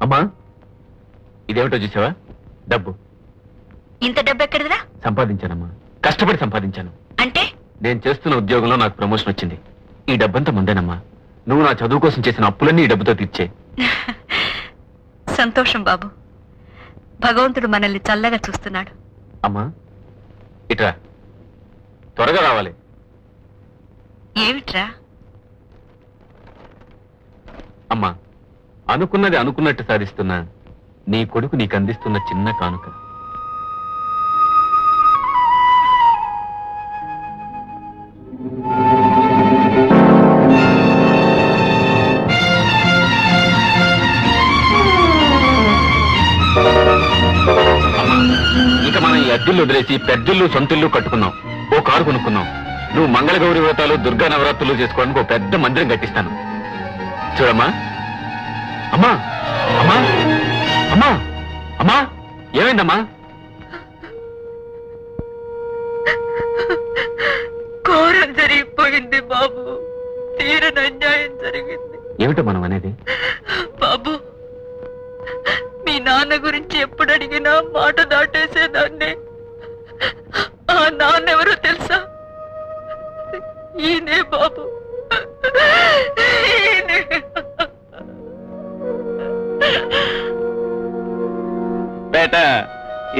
అమ్మా ఇదేమిటో చూసావా? డబ్బు. ఇంత డబ్బు ఎక్కడిదిరా? సంపాదించానమ్మా, కష్టపడి సంపాదించాను. అంటే నేను చేస్తున్న ఉద్యోగంలో నాకు ప్రమోషన్ వచ్చింది. ఈ డబ్బంతా ముందేనమ్మా. నువ్వు నా చదువు కోసం చేసిన అప్పులన్నీ ఈ డబ్బుతో తీర్చే. సంతోషం బాబు, భగవంతుడు మనల్ని చల్లగా చూస్తున్నాడు. అమ్మా ఇట్రా, త్వరగా రావాలి. ఏమిట్రా? అమ్మా అనుకున్నది అనుకున్నట్టు సాధిస్తున్నా నీ కొడుకు నీకు అందిస్తున్న చిన్న కానుక. ఇక మనం ఈ అద్దిల్లు వదిలేసి పెద్దిల్లు సొంతిల్లు కట్టుకున్నాం. ఓ కారు కొనుక్కున్నాం. నువ్వు మంగళగౌరి వ్రతాలు దుర్గా నవరాత్రులు చేసుకోవడానికి ఒక పెద్ద మందిరం కట్టిస్తాను. చూడమ్మా. అమ్మా అమ్మా అమ్మా అమ్మా ఏమైందమ్మా? ఘోరం జరిగిపోయింది బాబు, తీరని అన్యాయం జరిగింది. ఏమిటో మనం అనేది? బాబు, మీ నాన్న గురించి ఎప్పుడు అడిగినా మాట దాటేసేదాన్ని. ఆ నాన్న ఎవరో తెలుసా? ఈయనే బాబు, ఈయనే. పేట,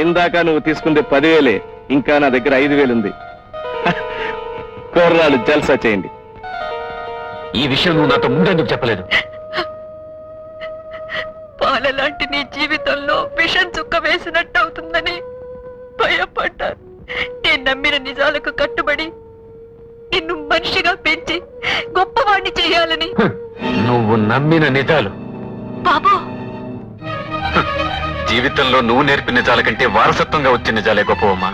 ఇందాక నువ్వు తీసుకుంది 10,000, ఇంకా నా దగ్గర 5,000 ఉంది. కుర్రాలు జల్సా చేయండి. ఈ విషయం నువ్వు నాతో ముందెందుకు చెప్పలేదు? పాలలాంటి నీ జీవితంలో విషం చుక్క వేసినట్టు అవుతుందని భయపడ్డాను. నేను నమ్మిన నిజాలకు కట్టుబడి నిన్ను మనిషిగా పెంచి గొప్పవాణ్ణి చేయాలని. నువ్వు నమ్మిన నిజాలు బాబు, జీవితంలో నువ్వు నేర్పిన నిజాల కంటే వారసత్వంగా వచ్చే నిజాలే గొప్పవమ్మా.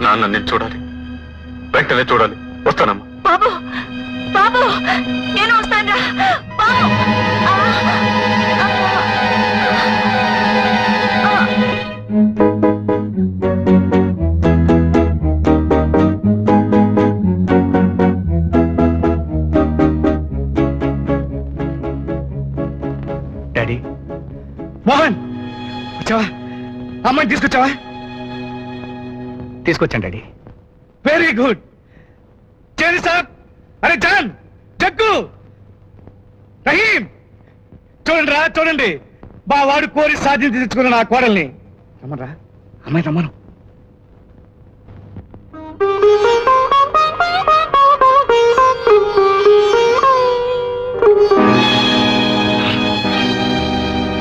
నాన్న నేను చూడాలి, వెంటనే చూడాలి. వస్తానమ్మా. బాబు, బాబు, నేను వస్తాను. బాబు, డాడీ. మోహన్, వచ్చావా? అమ్మాయిని తీసుకొచ్చావా? తీసుకొచ్చాను డాడీ. Very good. చేరి సార్. అరే జాన్, జగ్గు, రహీం, చూడండి రా, చూడండి. మా వాడు కోరి సాధించి తెచ్చుకున్న నా కోడల్ని. రమ్మరా, అమ్మాయి రమ్మను.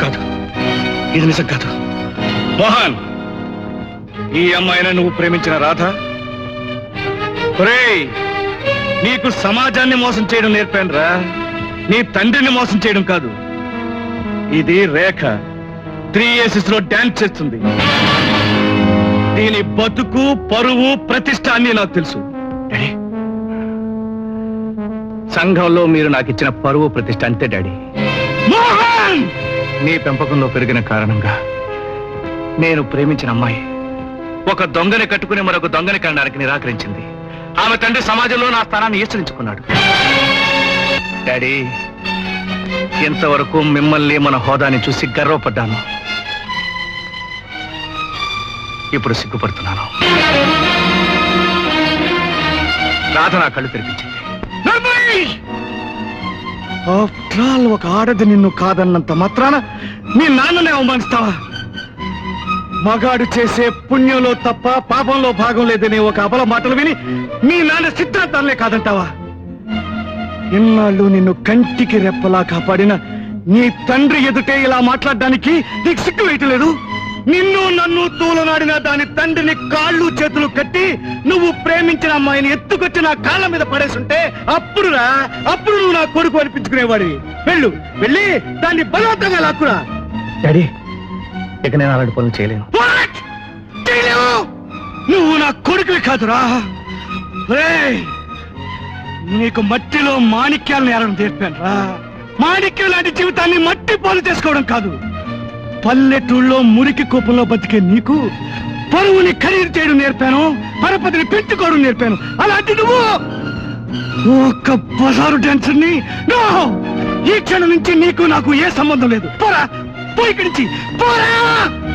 కాదు, ఇది నిజం కాదు. మోహన్, ఈ అమ్మాయిని నువ్వు ప్రేమించిన రాధ? ఒరేయ్, నీకు సమాజాన్ని మోసం చేయడం నేర్పాను రా, నీ తండ్రిని మోసం చేయడం కాదు. ఇది రేఖ 3 Aces లో డాన్స్ చేస్తుంది. దీని బతుకు, పరువు, ప్రతిష్ట అన్ని నాకు తెలుసు. డాడీ, సంఘంలో మీరు నాకు ఇచ్చిన పరువు ప్రతిష్ట అంతే డాడీ. మోహన్, నీ పెంపకంలో పెరిగిన కారణంగా నేను ప్రేమించిన అమ్మాయి ఒక దొంగని కట్టుకుని మరొక దొంగని కనడానికి నిరాకరించింది. ఆమె తండ్రి సమాజంలో నా స్థానాన్ని ఈశ్వరించుకున్నాడు. డాడీ, ఇంతవరకు మిమ్మల్ని మన హోదాని చూసి గర్వపడ్డాను. ఇప్పుడు సిగ్గుపడుతున్నాను. రాధ నా కళ్ళు తెరిపించింది. ఒక ఆడది నిన్ను కాదన్నంత మాత్రాన మీ నాన్ననే అవమానిస్తావా? మగాడు చేసే పుణ్యంలో తప్ప పాపంలో భాగం లేదనే ఒక అబల మాటలు విని మీ నాన్న సిద్ధాంతాలనే కాదంటావా? ఇన్నాళ్ళు నిన్ను కంటికి రెప్పలా కాపాడిన నీ తండ్రి ఎదుటే ఇలా మాట్లాడడానికి నీకు సిగ్గు వేయట్లేదు? నిన్ను నన్ను తూలనాడిన దాని తండ్రిని కాళ్ళు చేతులు కట్టి నువ్వు ప్రేమించిన అమ్మాయిని ఎత్తుకొచ్చి నా కాళ్ళ మీద పడేసుంటే అప్పుడు నువ్వు నా కొడుకు అనిపించుకునేవాడివి. వెళ్ళి దాన్ని బలవంతంగా లాక్కురా. డాడీ, ఇక నేను అలాంటి పనులు చేయలేను. నువ్వు నా కొడుకువి కాదురా. నీకు మట్టిలో మాణిక్యాలను ఏరడం నేర్పాను రా. మాణిక్యం లాంటి జీవితాన్ని మట్టి పాలు చేసుకోవడం కాదు. పల్లెటూళ్ళలో మురికి కోపంలో బతికే నీకు పరువుని ఖరీదు చేయడం నేర్పాను, పరపతిని పెంచుకోవడం నేర్పాను. అలాంటి నువ్వు ఒక బజారు డాన్సర్ని ఈ క్షణం నుంచి నీకు నాకు ఏ సంబంధం లేదు. పోరా, పోయి ఇక్కడి నుంచి పోరా,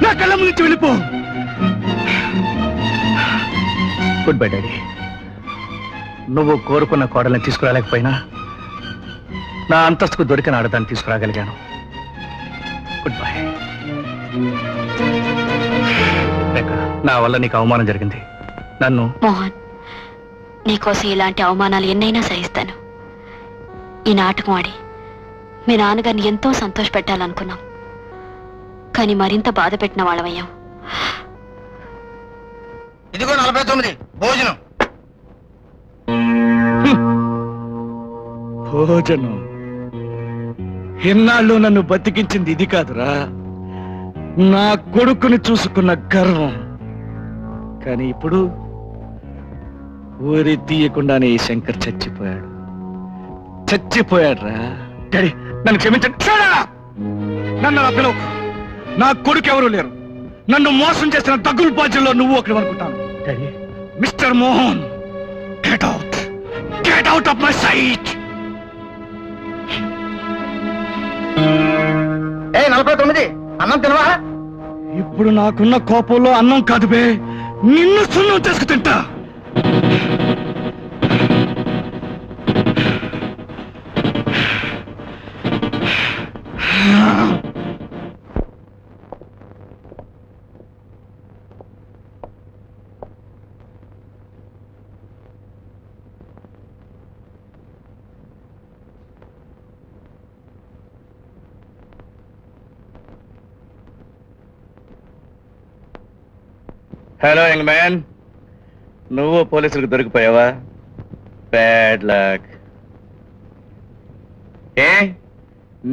నా కళ్ళ ముందు నుంచి వెళ్ళిపో. Good bye daddy. నువ్వు కోరుకున్న కోడల్ని తీసుకురాలేకపోయినా నా అంతస్తుకు దొరికిన ఆడదాన్ని తీసుకురాగలిగాను. Good bye. నా వల్ల నీకు అవమానం జరిగింది. నన్ను మోహన్, నీకోసం ఇలాంటి అవమానాలు ఎన్నైనా సహిస్తాను. ఈ నాటకం ఆడి మీ నాన్నగారిని ఎంతో సంతోష పెట్టాలనుకున్నాం, కానీ మరింత బాధ పెట్టిన వాళ్ళమయ్యాం. ఇదిగో 49 భోజనం. భోజనం ఎన్నాళ్ళు నన్ను బతికించింది ఇది కాదురా, నా కొడుకుని చూసుకున్న గర్వం. కానీ ఇప్పుడు ఊరి తీయకుండానే ఈ శంకర్ చచ్చిపోయాడు రా. డాడీ, నన్ను క్షమించండి. నన్ను నా పిలువు. నా కొడుకు ఎవరు లేరు. నన్ను మోసం చేసిన దగ్గుల బాధ్యుల్లో నువ్వు ఒకటి అనుకుంటాను. Daddy, mister Mohan, get out of my sight. 49 అన్నం తినవా? ఇప్పుడు నాకున్న కోపంలో అన్నం కాదు బే, నిన్ను సున్నం చేసుకు తింటా. హలో యంగ్ మ్యాన్, నువ్వు పోలీసులకు దొరికిపోయావా? Bad luck. ఏ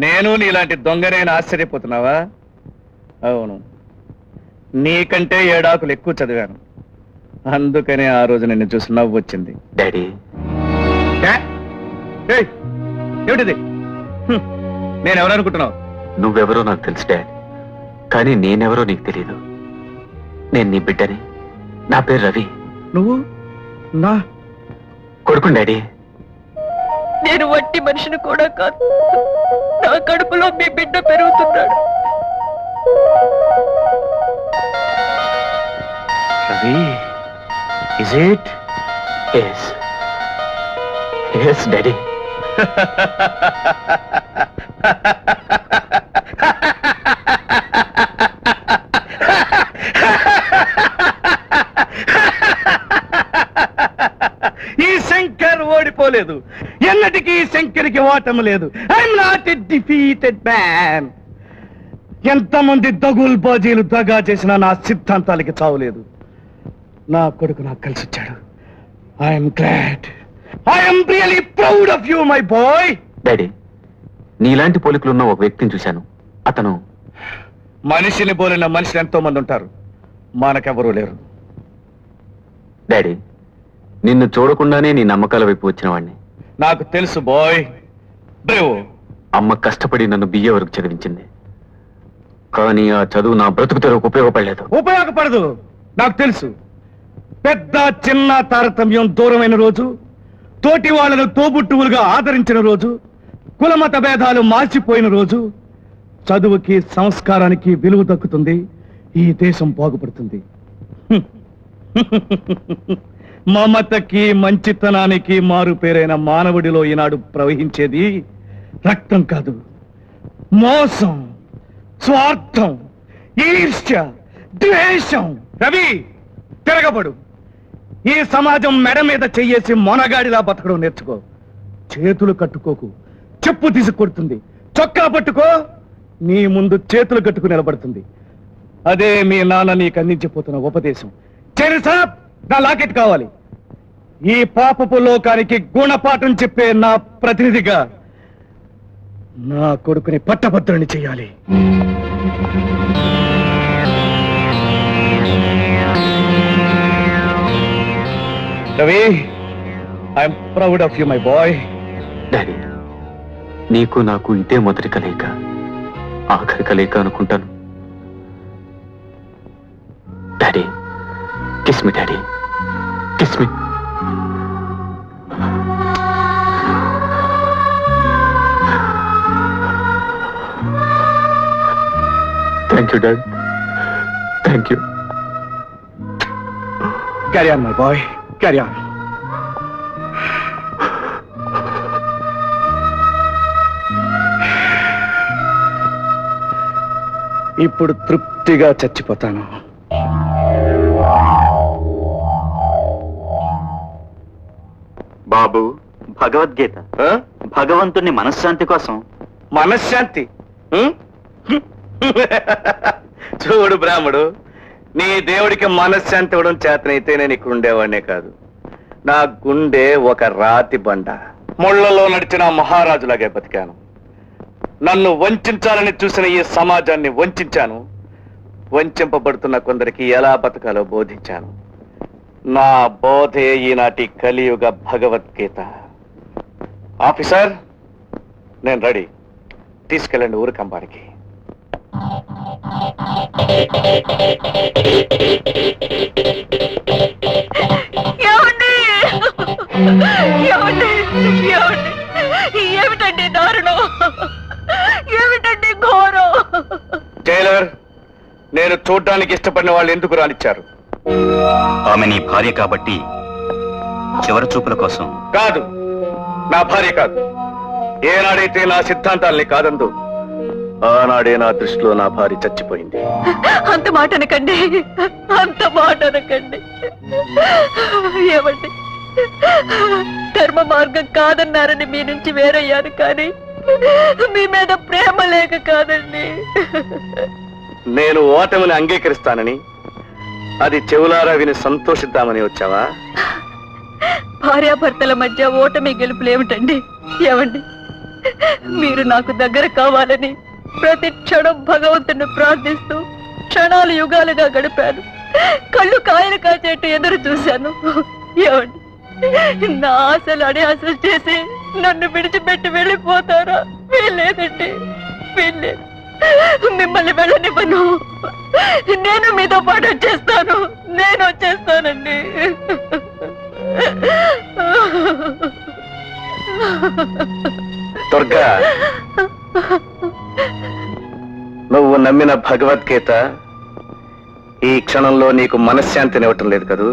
నేను నీలాంటి దొంగనేని ఆశ్చర్యపోతున్నావా? అవును, నీకంటే 7 ఆకులు ఎక్కువ చదివాను. అందుకనే ఆ రోజు నిన్ను చూసి నవ్వు వచ్చింది. డాడీ, ఏమిటిది? నేనెవరనుకుంటున్నావు? నువ్వెవరో నాకు తెలుసు డాడ్, కానీ నేనెవరో నీకు తెలియదు. నేను నీ బిడ్డని. నా పేరు రవి. నువ్వు నా కొడుకు డాడీ. నేను వట్టి మనిషిని కూడా కాదు, నా కడుపులో మీ బిడ్డ పెరుగుతున్నాడు. Ravi, is it? Yes daddy. ఈ శంకర్ ఓడిపోలేదు. ఎన్నటికీ శంకర్కి ఓటమి లేదు. I'm not a defeated man. ఎంతమంది దగుల్ బాజీలు దగా చేసినా నా సిద్ధాంతాలకి చావులేదు. నా కొడుకు నాకు కలిసి వచ్చాడు. I'm glad. I'm really proud of you my boy. Daddy, నీలాంటి పోలికలున్న ఒక వ్యక్తిని చూశాను. అతను మనిషిని పోలిన మనుషులు ఎంతో మంది ఉంటారు, మనకెవరూ లేరు. డాడీ, నిన్ను చూడకుండానే నీ నమ్మకాల వైపు వచ్చిన వాడిని. నాకు తెలుసు బాయ్. అమ్మ కష్టపడి నన్ను బిఏ వరకు చదివించింది, కానీ ఆ చదువు నా బ్రతుకు తెరకు ఉపయోగపడలేదు. ఉపయోగపడదు, నాకు తెలుసు. పెద్ద చిన్న తారతమ్యం దూరమైన రోజు, తోటి వాళ్ళను తోబుట్టువులుగా ఆదరించిన రోజు, కులమత భేదాలు మార్చిపోయిన రోజు, చదువుకి సంస్కారానికి విలువ దక్కుతుంది. ఈ దేశం బాగుపడుతుంది. మమతకి మంచితనానికి మారు పేరైన మానవుడిలో ఈనాడు ప్రవహించేది రక్తం కాదు, మోసం, స్వార్థం, ఈర్ష్య, ద్వేషం. రవి, తిరగబడు. ఈ సమాజం మెడ మీద చెయ్యేసి మొనగాడిలా బతకడం నేర్చుకో. చేతులు కట్టుకోకు, చెప్పు తీసి కొడుతుంది. చొక్కా పట్టుకో, నీ ముందు చేతులు కట్టుకు నిలబడుతుంది. అదే మీ నాన్న నీకు అందించిపోతున్న ఉపదేశం. చెరుసా, నా లాకెట్ కావాలి. ఈ పాపపు లోకానికి గుణపాఠం చెప్పే నా ప్రతినిధిగా నా కొడుకుని పట్టభద్రుని చెయ్యాలి. Ravi, I'm proud of you my boy. Daddy, నీకు నాకు ఇదే మొదటి కలయిక, ఆఖరి కలయిక అనుకుంటాను. Daddy, kiss me daddy, kiss me. Thank you dad, thank you. Carry on my boy, carry on. ఇప్పుడు తృప్తిగా చచ్చిపోతాను. బాబు, భగవద్గీత భగవంతుని మనశ్శాంతి కోసం. మనశ్శాంతి? చూడు బ్రాహ్మడు, నీ దేవుడికి మనశ్శాంతి ఇవ్వడం చేతనైతే నేను ఇక్కడ ఉండేవాడినే కాదు. నా గుండె ఒక రాతి బండ. ముళ్లలో నడిచిన మహారాజులాగే బతికాను. నన్ను వంచాలని చూసిన ఈ సమాజాన్ని వంచాను. వంచంపబడుతున్న కొందరికి ఎలా బతకాలో బోధించాను. నా బోధే ఈనాటి కలియుగ భగవద్గీత. ఆఫీసర్, నేను రెడీ. తీసుకెళ్ళండి ఊరు కంబాడికి. ఏమిటండి దారుణం, ఏమిటండి ఘోరం. జైలర్, నేను చూడ్డానికి ఇష్టపడిన వాళ్ళు ఎందుకు రానిచ్చారు? ఆమె నీ భార్య కాబట్టి చివరి చూపుల కోసం. కాదు, నా భార్య కాదు. ఏనాడైతే నా సిద్ధాంతాల్ని కాదందు, ఆనాడే నా దృష్టిలో నా భార్య చచ్చిపోయింది. అంత మాట అనకండి, అంత మాట అనకండి. ఏమండి, ధర్మ మార్గం కాదన్నారని మీ నుంచి వేరయ్యాను, కానీ మీ మీద ప్రేమ లేక కాదండి. నేను ఓటమిని అంగీకరిస్తానని, అది చెవులారా విని సంతోషిద్దామని వచ్చావా? భార్యాభర్తల మధ్య ఓటమి గెలుపులేమిటండి? ఏమండి, మీరు నాకు దగ్గర కావాలని ప్రతి క్షణం భగవంతుని ప్రార్థిస్తూ క్షణాలు యుగాలుగా గడిపాను. కళ్ళు కాయలు కాచేట్టు ఎదురు చూశాను. ఏమండి, నా ఆశలు అడియాసలు చేసి నన్ను విడిచిపెట్టి వెళ్ళిపోతారా? వీల్లేదండి, వీల్లేదు. మిమ్మల్ని వెళ్ళనివ్వను. నేను మీతో పాటు వచ్చేస్తాను, నేను వచ్చేస్తానండి. దుర్గా, నువ్వు నమ్మిన భగవద్గీత ఈ క్షణంలో నీకు మనశ్శాంతినివ్వటం లేదు కదూ?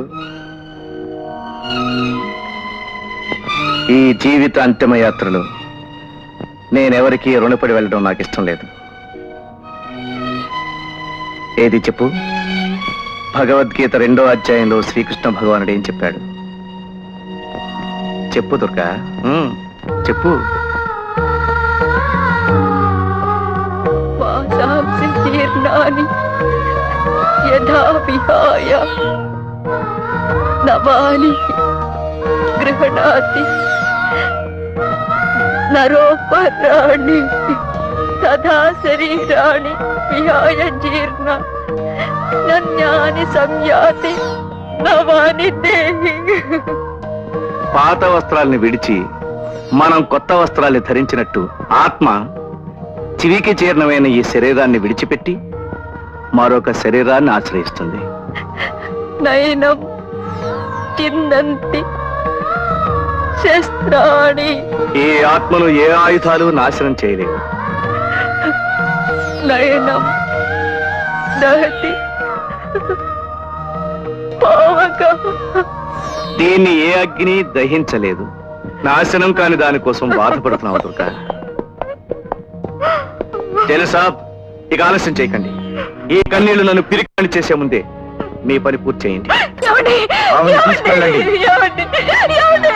ఈ జీవిత అంతిమ యాత్రలో నేనెవరికి రుణపడి వెళ్ళడం నాకు ఇష్టం లేదు. ఏది చెప్పు? భగవద్గీత 2వ అధ్యాయంలో శ్రీకృష్ణ భగవానుడు ఏం చెప్పాడు? చెప్పు దుర్గా, చెప్పు. వాసాంసి జీర్ణాని యథా విహాయ నవాని గృహణాతి నరోపరాణి తథా శరీరాణి విహాయ జీర్ణ నన్యాని సంయాతి నవాని దేహి. పాత వస్త్రాల్ని విడిచి మనం కొత్త వస్త్రాల్ని ధరించినట్టు ఆత్మ చివికి జీర్ణమైన ఈ శరీరాన్ని విడిచిపెట్టి మరొక శరీరాన్ని ఆశ్రయిస్తుంది. నైనం చిందంతి శస్త్రాణి. ఈ ఆత్మను ఏ ఆయుధాలు నాశనం చేయలేవు. నయనం దహతి పావక. దీన్ని ఏ అగ్ని దహించలేదు. నాశనం కాని దానికోసం బాధపడుతున్నావు దుర్గా. తెలుసా, ఇక ఆలస్యం చేయకండి. ఈ కన్నీళ్లు నన్ను పిరికాని చేసే ముందే మీ పని పూర్తి చేయండి. ఏమండి? ఆమెను తీసుకెళ్ళండి. ఏమండి? ఏమండి?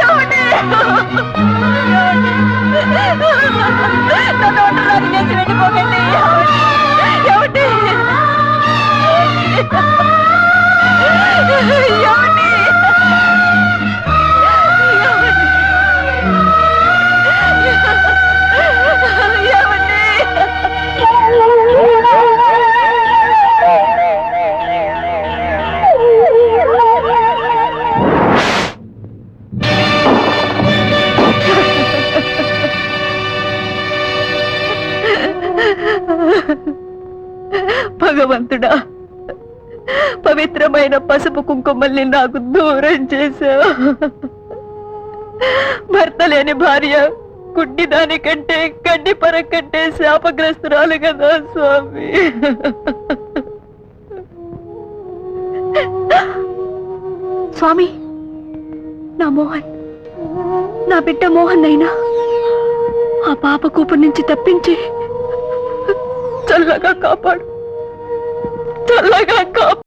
ఏమండి? నన్ను ఒంటరిదాన్ని చేసి వెళ్ళిపోకండి. ఏమండి? ఏమండి? భగవంతుడా, పవిత్రమైన పసుపు కుంకుమల్ని నాకు దూరం చేశావు. భర్త లేని భార్య గుడ్డి దానికంటే గడ్డి పర కంటే శాపగ్రస్తురాలు కదా స్వామి. స్వామి, నా మోహన్, నా బిడ్డ మోహన్ అయినా ఆ పాప కూపు నుంచి తప్పించి చల్లగా కాపాడు, చల్లగా కాపాడు.